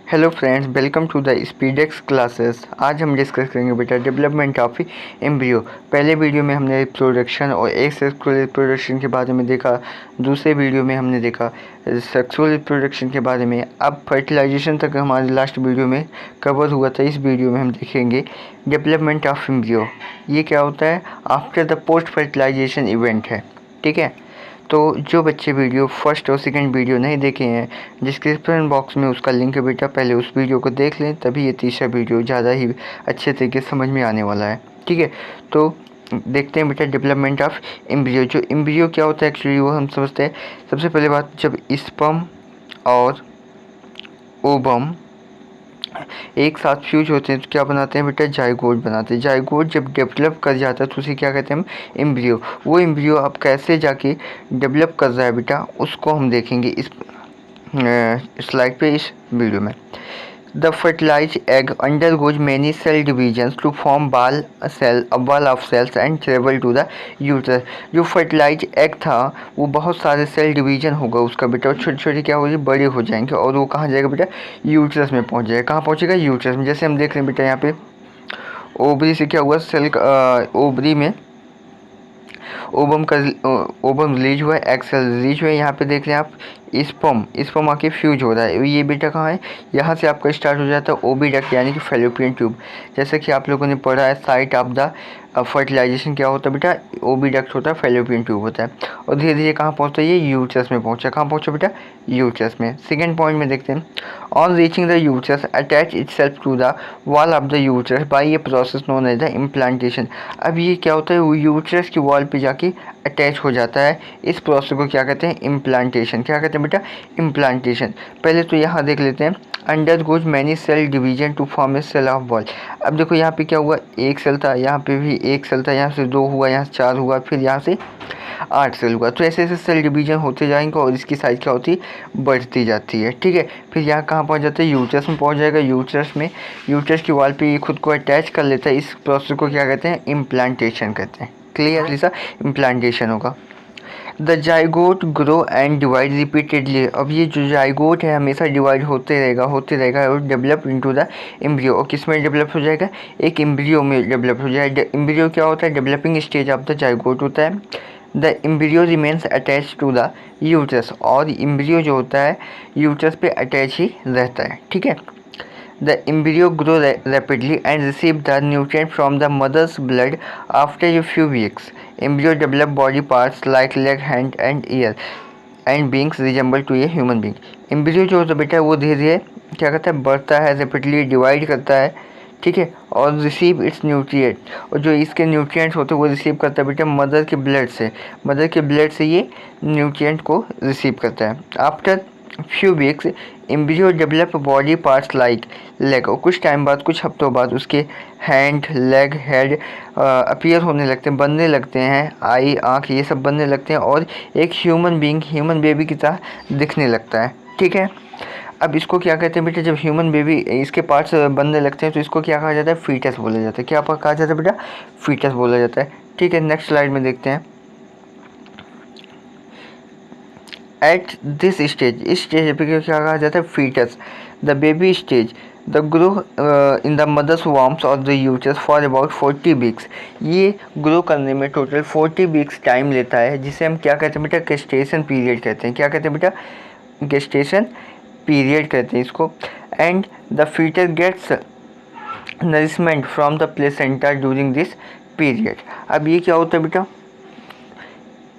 Hello friends, welcome to the Speedex classes. आज हम discuss करेंगे बेटा डेवलपमेंट ऑफ एम्ब्रियो। पहले वीडियो में हमने रिप्रोडक्शन और एसेक्सुअल रिप्रोडक्शन के बारे में देखा। दूसरे वीडियो में हमने देखा सेक्सुअल रिप्रोडक्शन के बारे में। अब फर्टिलाइजेशन तक हमारे लास्ट वीडियो में कवर हुआ था। इस वीडियो में हम देखेंगे डेवलपमेंट ऑफ एम्ब्रियो। ये क्या होता है? After the post fertilisation event है। ठीक है, तो जो बच्चे वीडियो फर्स्ट और सेकंड वीडियो नहीं देखे हैं, डिस्क्रिप्शन बॉक्स में उसका लिंक है बेटा, पहले उस वीडियो को देख लें, तभी ये तीसरा वीडियो ज़्यादा ही अच्छे तरीके से समझ में आने वाला है। ठीक है, तो देखते हैं बेटा डेवलपमेंट ऑफ एम्ब्रियो। जो एम्ब्रियो क्या होता है एक्चुअली वो हम समझते हैं। सबसे पहले बात, जब स्पर्म और ओवम एक साथ फ्यूज होते हैं तो क्या बनाते हैं बेटा? जाइगोट बनाते हैं। जाइगोट जब डेवलप कर जाता है तो उसे क्या कहते हैं हम? एम्ब्रियो। वो एम्ब्रियो अब कैसे जाके डेवलप कर रहा है बेटा, उसको हम देखेंगे इस स्लाइड पे, इस वीडियो में। The fertilized egg undergoes many cell divisions to form wall of cells and travel to the uterus। जो fertilized egg था वो बहुत सारे सेल डिवीजन होगा उसका बेटा, और छोटे छोटे क्या होगी, बड़े हो जाएंगे, और वो कहाँ जाएगा बेटा? यूट्रस में पहुँच जाएगा। कहाँ पहुँचेगा? यूट्रस में। जैसे हम देख रहे हैं बेटा यहाँ पे ओवरी से क्या हुआ, सेल ओवरी में ओवम रिलीज हुआ है, एग सेल रिलीज हुआ है। यहाँ पे देख रहे हैं आप स्पर्म आके फ्यूज हो रहा है। ये बेटा कहाँ है? यहाँ से आपका स्टार्ट हो जाता है ओविडक्ट यानी कि फैलोपियन ट्यूब। जैसे कि आप लोगों ने पढ़ा है साइट ऑफ द फर्टिलाइजेशन क्या होता है बेटा? ओविडक्ट होता है, फैलोपियन ट्यूब होता है। और धीरे धीरे कहाँ पहुँचता है? ये यूट्रस में पहुँचा। कहाँ पहुँचा बेटा? यूट्रस में। सेकेंड पॉइंट में देखते हैं, on reaching the uterus attach itself to the wall of the uterus by a process known as the implantation. अब ये क्या होता है? वो यूट्रस की वॉल पे जाके अटैच हो जाता है। इस प्रोसेस को क्या कहते हैं? इम्प्लांटेशन। क्या कहते हैं बेटा? इम्प्लांटेशन। पहले तो यहाँ देख लेते हैं, undergoes many cell division to form a cell of wall. अब देखो यहाँ पे क्या हुआ, एक सेल था, यहाँ पे भी एक सेल था, यहाँ से 2 हुआ, यहाँ से 4 हुआ, फिर यहाँ से 8 सेल हुआ। तो ऐसे ऐसे सेल डिवीजन होते जाएंगे और इसकी साइज क्या होती है? बढ़ती जाती है। ठीक है, फिर यहाँ कहाँ पहुँच जाता है? यूट्रस में पहुँच जाएगा। यूट्रस की वॉल पे ये खुद को अटैच कर लेता है। इस प्रोसेस को क्या कहते हैं? इम्प्लांटेशन कहते हैं। क्लियर? सा इम्प्लांटेशन होगा। The zygote grow and divide repeatedly. अब ये जो जाइगोट है हमेशा डिवाइड होते रहेगा और डेवलप इनटू द एम्ब्रियो। और किस में डेवलप हो जाएगा? एक एम्ब्रियो में डेवलप हो जाएगा। एम्ब्रियो क्या होता है? Developing stage of the zygote होता है। The embryo remains attach to the uterus. और एम्ब्रियो जो होता है यूट्रस पे अटैच ही रहता है। ठीक है, the embryo grow rapidly and receive the nutrient from the mother's blood after a few weeks. Embryo develop body parts like leg, hand and ear and beings resemble to a human being. Embryo जो होता है बेटा वो धीरे धीरे क्या करता है? बढ़ता है, rapidly डिवाइड करता है। ठीक है, और रिसीव इट्स न्यूट्रिएंट, और जो इसके न्यूट्रिएंट्स होते हैं वो रिसीव करता है बेटा मदर के ब्लड से ये न्यूट्रिएंट को रिसीव करता है। After few weeks embryo develop body parts like leg. और कुछ टाइम बाद, कुछ हफ्तों बाद उसके हैंड, लेग, हेड अपीयर होने लगते हैं, बनने लगते हैं। आई, आँख, ये सब बनने लगते हैं और एक ह्यूमन बेबी की तरह दिखने लगता है। ठीक है, अब इसको क्या कहते हैं बेटा? जब ह्यूमन बेबी इसके पार्ट्स बनने लगते हैं तो इसको क्या कहा जाता है? फीटस बोला जाता है। क्या कहा जाता है बेटा? फीटस बोला जाता है। ठीक है, नेक्स्ट स्लाइड में देखते हैं। एट दिस स्टेज, इस स्टेज पे क्या कहा जाता है? Fetus. The baby stage the grow in the mother's वार्म्स or the uterus for about 40 weeks. ये ग्रो करने में टोटल 40 वीक्स टाइम लेता है, जिसे हम क्या कहते हैं बेटा? गेस्टेशन पीरियड कहते हैं। क्या कहते हैं बेटा? गेस्टेशन पीरियड कहते हैं इसको। And the foetus gets nourishment from the placenta during this period. अब ये क्या होता है बेटा?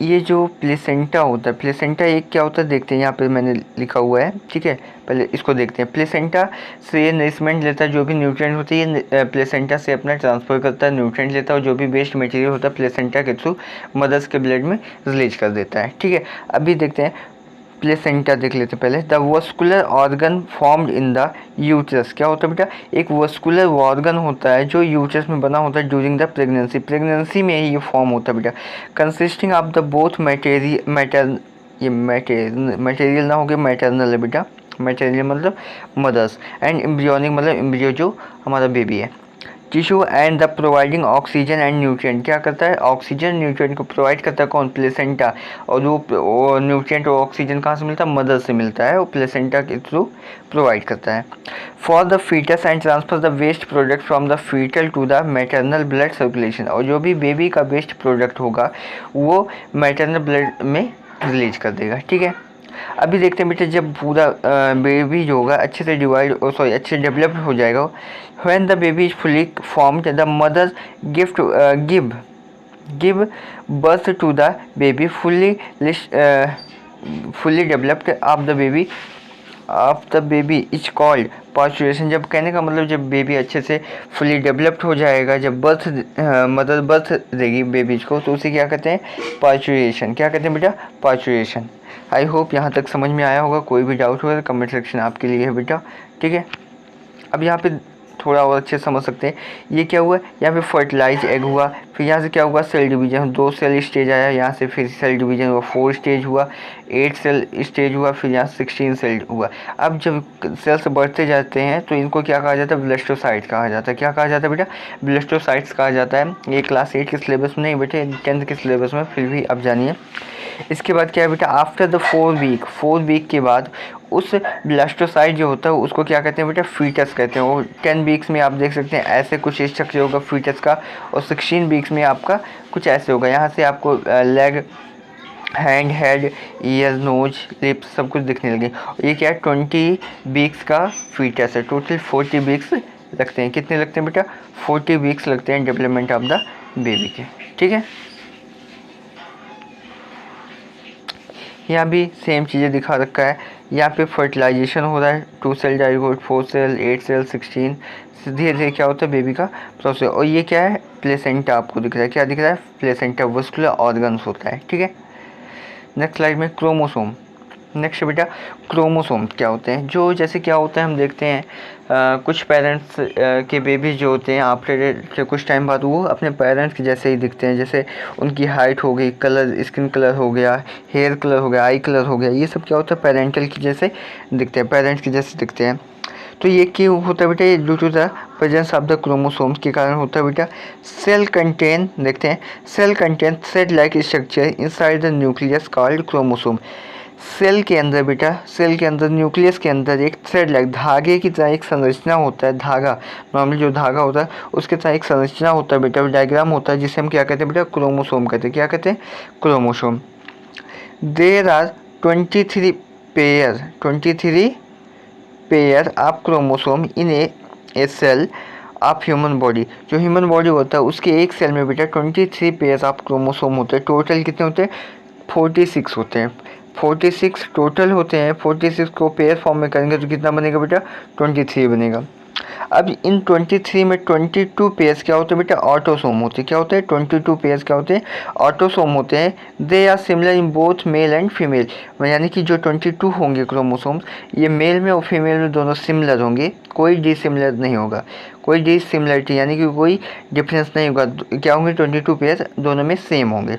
ये जो प्लेसेंटा होता है, प्लेसेंटा एक क्या होता है देखते हैं, यहाँ पे मैंने लिखा हुआ है। ठीक है, पहले इसको देखते हैं। प्लेसेंटा से नरिशमेंट लेता है, जो भी न्यूट्रिएंट होती है ये प्लेसेंटा से अपना ट्रांसफ़र करता है, न्यूट्रिएंट लेता है, और जो भी वेस्ट मटेरियल होता है प्लेसेंटा के थ्रू मदर्स के ब्लड में रिलीज कर देता है। ठीक है, अभी देखते हैं प्लेसेंटा देख लेते हैं पहले। The vascular organ formed in the uterus. क्या होता है बेटा? एक वस्कुलर ऑर्गन होता है जो यूट्रस में बना होता है ड्यूरिंग द प्रेगनेंसी में ही ये फॉर्म होता है बेटा। Consisting of the both material ना हो गया मैटरनल है बेटा, मैटरनियल मतलब मदर्स, एंड एम्ब्रियोनिक मतलब एम्ब्रियो जो हमारा बेबी है। Tissue and the providing oxygen and nutrient, क्या करता है, ऑक्सीजन न्यूट्रिएंट को प्रोवाइड करता है कौन, प्लेसेंटा। और वो न्यूट्रिएंट और ऑक्सीजन कहाँ से मिलता है, मदर से मिलता है, वो प्लेसेंटा के थ्रू प्रोवाइड करता है। For the foetus and transfer the waste product from the foetal to the maternal blood circulation, और जो भी बेबी का वेस्ट प्रोडक्ट होगा वो मैटरनल ब्लड में रिलीज कर देगा। ठीक है, अभी देखते हैं बेटे, जब पूरा बेबी जो होगा अच्छे से अच्छे डेवलप हो जाएगा, when the baby is fully formed the mother give birth to the baby fully developed of the baby is called parturition. जब कहने का मतलब जब बेबी अच्छे से फुली डेवलप्ड हो जाएगा, जब मदर बर्थ देगी बेबीज को, तो उसे क्या कहते हैं, पार्चुरेशन। क्या कहते हैं बेटा, पार्चुरेशन। आई होप यहाँ तक समझ में आया होगा। कोई भी डाउट होगा तो कमेंट सेक्शन आपके लिए है बेटा। ठीक है, अब यहाँ पे थोड़ा और अच्छे समझ सकते हैं। ये क्या हुआ, यहाँ पे फर्टिलाइज एग हुआ, फिर यहाँ से क्या हुआ, सेल डिवीजन, 2 सेल स्टेज आया, यहाँ से फिर सेल डिवीजन हुआ, 4 स्टेज हुआ, 8 सेल स्टेज हुआ, फिर यहाँ 16 सेल हुआ। अब जब सेल्स बढ़ते जाते हैं तो इनको क्या कहा जाता है, ब्लास्टोसाइट कहा जाता है। क्या कहा जाता है बेटा, ब्लास्टोसाइट्स कहा जाता है। ये क्लास 8 के सिलेबस में नहीं बेटे, 10th के सिलेबस में, फिर भी अब जानिए। इसके बाद क्या है बेटा, आफ्टर द 4 वीक के बाद उस ब्लास्टोसाइट जो होता है उसको क्या कहते हैं बेटा, फीटस कहते हैं। वो 10 वीक्स में आप देख सकते हैं ऐसे कुछ स्ट्रक्चर होगा फीटस का, और 16 वीक्स में आपका कुछ ऐसे होगा। यहाँ से आपको leg, hand, head, ear, nose, lips सब कुछ दिखने लगे। ये क्या है, 20 वीक्स का फीटस है। टोटल 40 वीक्स लगते हैं। कितने लगते हैं बेटा, 40 वीक्स लगते हैं डेवलपमेंट ऑफ द बेबी के। ठीक है, यहाँ भी सेम चीज़ें दिखा रखा है। यहाँ पे फर्टिलाइजेशन हो रहा है, 2 सेल जाइगोट, 4 सेल, 8 सेल, 16, धीरे धीरे क्या होता है बेबी का प्रोसेस। और ये क्या है, प्लेसेंटा आपको दिख रहा है। क्या दिख रहा है, प्लेसेंटा, वस्कुलर ऑर्गन्स होता है। ठीक है, नेक्स्ट स्लाइड में क्रोमोसोम। नेक्स्ट बेटा, क्रोमोसोम क्या होते हैं, जो जैसे क्या होता है हम देखते हैं कुछ पेरेंट्स के बेबी जो होते हैं आफ्टर कुछ टाइम बाद वो अपने पेरेंट्स के जैसे ही दिखते हैं। जैसे उनकी हाइट हो गई, कलर, स्किन कलर हो गया, हेयर कलर हो गया, आई कलर हो गया, ये सब क्या होता है, पेरेंटल के जैसे दिखते हैं, पेरेंट्स के जैसे दिखते हैं। तो ये क्यों होता है बेटा, ये due to the presence of the chromosomes के कारण होता है बेटा। सेल कंटेन, देखते हैं, cell contain thread like structure inside the nucleus called chromosome. Cell के अंदर बेटा, सेल के अंदर, न्यूक्लियस के अंदर एक थ्रेड लाइक, धागे की तरह एक संरचना होता है। धागा, नॉर्मली जो धागा होता है उसके तरह एक संरचना होता है बेटा, डायग्राम होता है, जिसे हम क्या कहते हैं बेटा, क्रोमोसोम कहते हैं। क्या कहते हैं, chromosome. There are 23 pair of chromosome in a cell of human body. जो ह्यूमन बॉडी होता है उसके एक सेल में बेटा 23 पेयर ऑफ क्रोमोसोम होते हैं। टोटल कितने होते हैं, 46 होते हैं। 46 टोटल होते हैं। 46 को पेयर फॉर्म में करेंगे तो कितना बनेगा बेटा, 23 बनेगा। अब इन 23 में 22 पेयर्स क्या होते हैं बेटा, ऑटोसोम होते हैं। क्या होते हैं, 22 पेयर्स क्या होते हैं, ऑटोसोम होते हैं। They are similar in both male and female, यानी कि जो 22 होंगे क्रोमोसोम्स, ये मेल में और फीमेल में दोनों सिमिलर होंगे, कोई डिसिमिलर नहीं होगा, कोई डिसिमिलरिटी यानी कि कोई डिफरेंस नहीं होगा। क्या होंगे, 22 पेयर्स दोनों में सेम होंगे।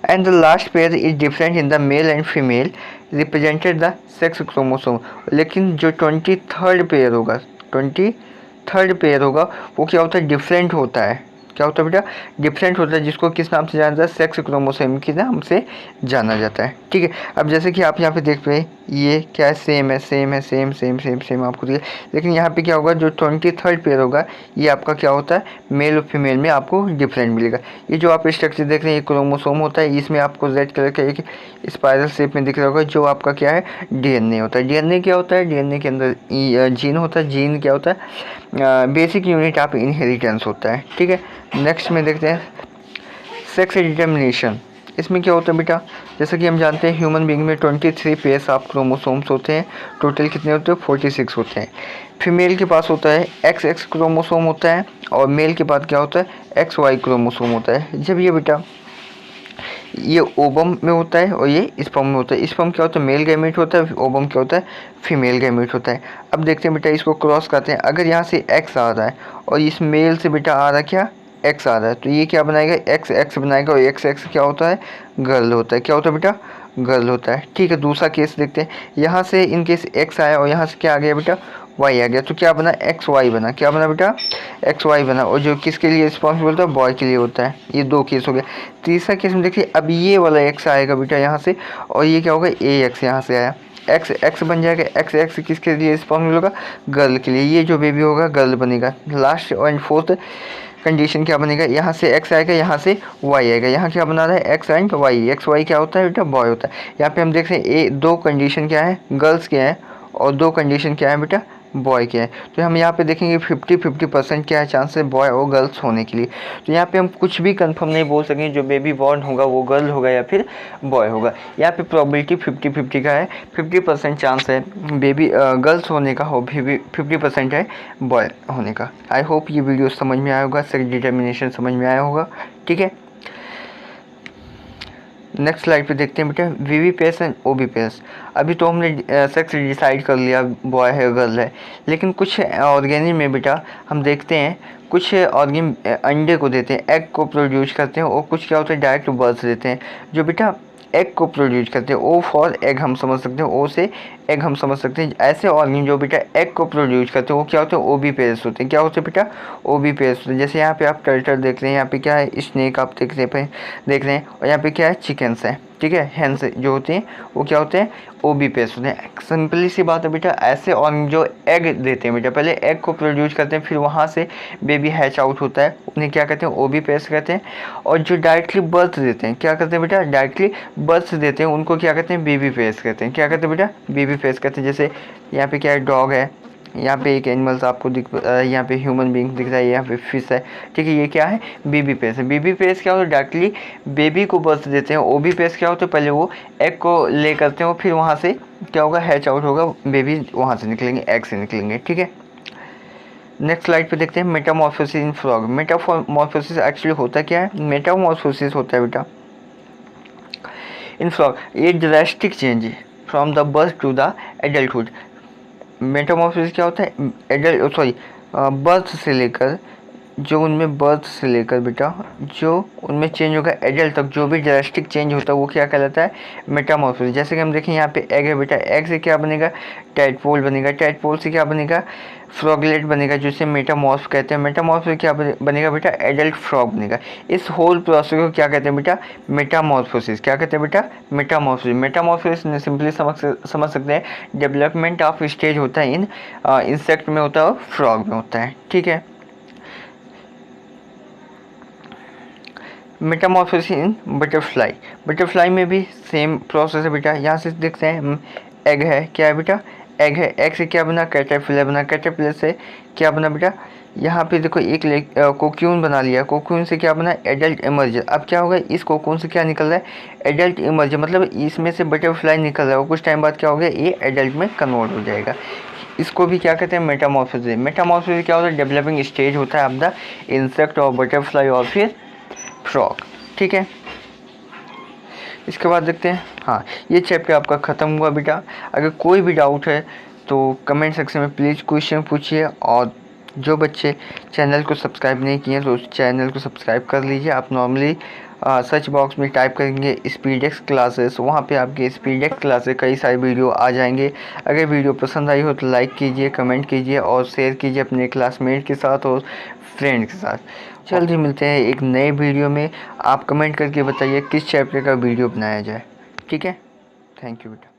And the last pair is different in the male and female represented the sex chromosome। लेकिन जो 23rd पेयर होगा, 23rd पेयर होगा वो क्या होता है, डिफरेंट होता है। क्या होता है बेटा, डिफरेंट होता है, जिसको किस नाम से जाना जाता है, सेक्स क्रोमोसोम के नाम से जाना जाता है। ठीक है, अब जैसे कि आप यहाँ पे देख रहे हैं ये क्या है, सेम है, सेम आपको दिया। लेकिन यहाँ पे क्या होगा, जो 23rd पेयर होगा ये आपका क्या होता है, मेल और फीमेल में आपको डिफरेंट मिलेगा। ये जो आप स्ट्रक्चर देख रहे हैं ये क्रोमोसोम होता है। इसमें आपको रेड कलर का एक स्पाइरल शेप में दिख रहा होगा, जो आपका क्या है, DNA होता है। DNA क्या होता है, DNA के अंदर जीन होता है। जीन क्या होता है, बेसिक यूनिट ऑफ इनहेरिटेंस होता है। ठीक है, नेक्स्ट में देखते हैं सेक्स डिटर्मिनेशन। इसमें क्या होता है बेटा, जैसा कि हम जानते हैं ह्यूमन बीइंग में 23 पेयर्स ऑफ क्रोमोसोम्स होते हैं। टोटल कितने होते हैं, 46 होते हैं। फीमेल के पास होता है XX क्रोमोसोम होता है, और मेल के पास क्या होता है, XY क्रोमोसोम होता है। जब ये बेटा ये ओवम में होता है और ये स्पर्म में होता है। स्पर्म क्या होता है, मेल गैमेट होता है, ओवम क्या होता है, फीमेल गैमेट होता है। अब देखते हैं बेटा, इसको क्रॉस करते हैं। अगर यहाँ से X आ रहा है और इस मेल से बेटा आ रहा है क्या, X आ रहा है, तो ये क्या बनाएगा, XX बनाएगा, और XX क्या होता है, गर्ल होता है। क्या होता है बेटा, गर्ल होता है। ठीक है, दूसरा केस देखते हैं। यहाँ से इन केस एक्स आया और यहाँ से क्या आ गया बेटा, वाई आ गया, तो क्या बना, एक्स वाई बना। क्या बना बेटा, एक्स वाई बना, और जो किसके लिए रिस्पॉन्सिबल होता है, बॉय के लिए होता है। ये दो केस हो गया। तीसरा केस में देखिए, अब ये वाला एक्स आएगा बेटा यहाँ से, और ये क्या होगा, ए एक्स यहाँ से आया, एक्स एक्स बन जाएगा। एक्स एक्स किसके लिए रिस्पॉन्सिबल होगा, गर्ल के लिए। ये जो बेबी होगा गर्ल बनेगा। लास्ट एंड फोर्थ कंडीशन क्या बनेगा, यहाँ से एक्स आएगा, यहाँ से वाई आएगा। यहाँ क्या बना रहा है, X and Y. X Y क्या होता है बेटा, बॉय होता है। यहाँ पे हम देख रहे हैं ए दो कंडीशन क्या है, गर्ल्स के हैं, और दो कंडीशन क्या है बेटा, बॉय के हैं। तो हम यहाँ पे देखेंगे 50-50% क्या है चांस है बॉय और गर्ल्स होने के लिए। तो यहाँ पे हम कुछ भी कंफर्म नहीं बोल सकेंगे जो बेबी बॉर्न होगा वो गर्ल होगा या फिर बॉय होगा। यहाँ पे प्रोबेबिलिटी 50-50 का है। 50% चांस है बेबी गर्ल्स होने का, और 50% है बॉय होने का। आई होप ये वीडियो समझ में आया होगा, सेक्स डिटर्मिनेशन समझ में आया होगा। ठीक है, नेक्स्ट स्लाइड पे देखते हैं बेटा, वीवीपीएस एंड ओबीपीएस। अभी तो हमने सेक्स डिसाइड कर लिया बॉय है गर्ल है, लेकिन कुछ ऑर्गेनिज्म में बेटा हम देखते हैं कुछ ऑर्गेनिज्म अंडे को देते हैं, एग को प्रोड्यूस करते हैं, और कुछ क्या होता है डायरेक्ट बर्थ देते हैं। जो बेटा एग को प्रोड्यूस करते हैं, ओ फॉर एग हम समझ सकते हैं, ओ से एग हम समझ सकते हैं। ऐसे ऑर्गेनिज्म जो बेटा एग को प्रोड्यूस करते हैं वो क्या होते हैं, ओबीपीएस होते हैं। क्या होते हैं बेटा, ओबीपीएस होते हैं। जैसे यहाँ पे आप टर्टल देख रहे हैं, यहाँ पे क्या है, स्नेक आप देख रहे हैं, और यहाँ पे क्या है, चिकन्स है। ठीक है, हेंस जो होते हैं वो क्या होते हैं, ओबीपीएस होते हैं। सिंपली सी बात है बेटा, ऐसे ऑर्गेनिज्म जो एग देते हैं बेटा, पहले एग को प्रोड्यूस करते हैं, फिर वहाँ से बेबी हैच आउट होता है, उन्हें क्या कहते हैं, ओबीपीएस कहते हैं। और जो डायरेक्टली बर्थ देते हैं, क्या करते हैं बेटा, डायरेक्टली बर्थ देते हैं, उनको क्या कहते हैं, बेबीपीएस कहते हैं। क्या कहते हैं बेटा, बेबीपीएस कहते हैं। जैसे यहाँ पे क्या है, डॉग है, यहाँ पे एक एनिमल्स आपको यहाँ पे ह्यूमन बींग दिख रहा है, यहाँ पे फिश है। ठीक है, ये क्या है, बेबीपीएस है। बेबीपीएस क्या होता है, डायरेक्टली बेबी को बर्थ देते हैं। ओबीपीएस क्या होता है, पहले वो एग को ले करते हैं, और फिर वहाँ से क्या होगा, हैच आउट होगा, बेबी वहाँ से निकलेंगे, एग से निकलेंगे। ठीक है, नेक्स्ट स्लाइड पे देखते हैं metamorphosis in frog. Metamorphosis actually होता क्या है, मेटामॉर्फोसिस होता है बेटा इन फ्रॉग ये drastic change from the birth to the adulthood. Metamorphosis क्या होता है, बर्थ से लेकर जो उनमें बर्थ से लेकर बेटा जो उनमें चेंज होगा एडल्ट तक, जो भी ड्रास्टिक चेंज होता है वो क्या कहलाता है, मेटामॉर्फोसिस। जैसे कि हम देखें यहाँ पे एग है बेटा, एग से क्या बनेगा, टैडपोल बनेगा, टैडपोल से क्या बनेगा, फ्रॉगलेट बनेगा, जिसे मेटामॉर्फ कहते हैं। मेटामॉर्फ से क्या बनेगा बेटा, एडल्ट फ्रॉग बनेगा। इस होल प्रोसेस को क्या कहते हैं बेटा, मेटामॉर्फोसिस। क्या कहते हैं बेटा, मेटामॉर्फोसिस। मेटामॉर्फोसिस सिंपली समझ सकते हैं, डेवलपमेंट ऑफ स्टेज होता है इन इंसेक्ट में होता है और फ्रॉग में होता है। ठीक है, मेटामॉर्फोसिस इन बटरफ्लाई। बटरफ्लाई में भी सेम प्रोसेस है बेटा। यहाँ से देखते हैं एग है, क्या है बेटा, एग है, एग से क्या बना, कैटरपिलर बना, कैटरपिलर से क्या बना बेटा, यहाँ पे देखो एक कोक्यून बना लिया, कोक्यून से क्या बना, एडल्ट इमर्जर। अब क्या होगा, इस कोकून से क्या निकल रहा है, एडल्ट इमर्जर, मतलब इसमें से बटरफ्लाई निकल रहा है, और कुछ टाइम बाद क्या हो गया, ये एडल्ट में कन्वर्ट हो जाएगा। इसको भी क्या कहते हैं, मेटामॉर्फोसिस। मेटामॉर्फोसिस क्या होता है, डेवलपिंग स्टेज होता है ऑफ द इंसेक्ट और बटरफ्लाई और फिर फ्रॉग। ठीक है, इसके बाद देखते हैं, हाँ ये चैप्टर आपका ख़त्म हुआ बेटा। अगर कोई भी डाउट है तो कमेंट सेक्शन में प्लीज़ क्वेश्चन पूछिए, और जो बच्चे चैनल को सब्सक्राइब नहीं किए तो उस चैनल को सब्सक्राइब कर लीजिए। आप नॉर्मली सर्च बॉक्स में टाइप करेंगे स्पीडेक्स क्लासेस, वहाँ पे आपके स्पीडेक्स क्लासेस कई सारे वीडियो आ जाएंगे। अगर वीडियो पसंद आई हो तो लाइक कीजिए, कमेंट कीजिए और शेयर कीजिए अपने क्लासमेट के साथ और फ्रेंड के साथ। जल्दी मिलते हैं एक नए वीडियो में। आप कमेंट करके बताइए किस चैप्टर का वीडियो बनाया जाए। ठीक है, थैंक यू बेटा।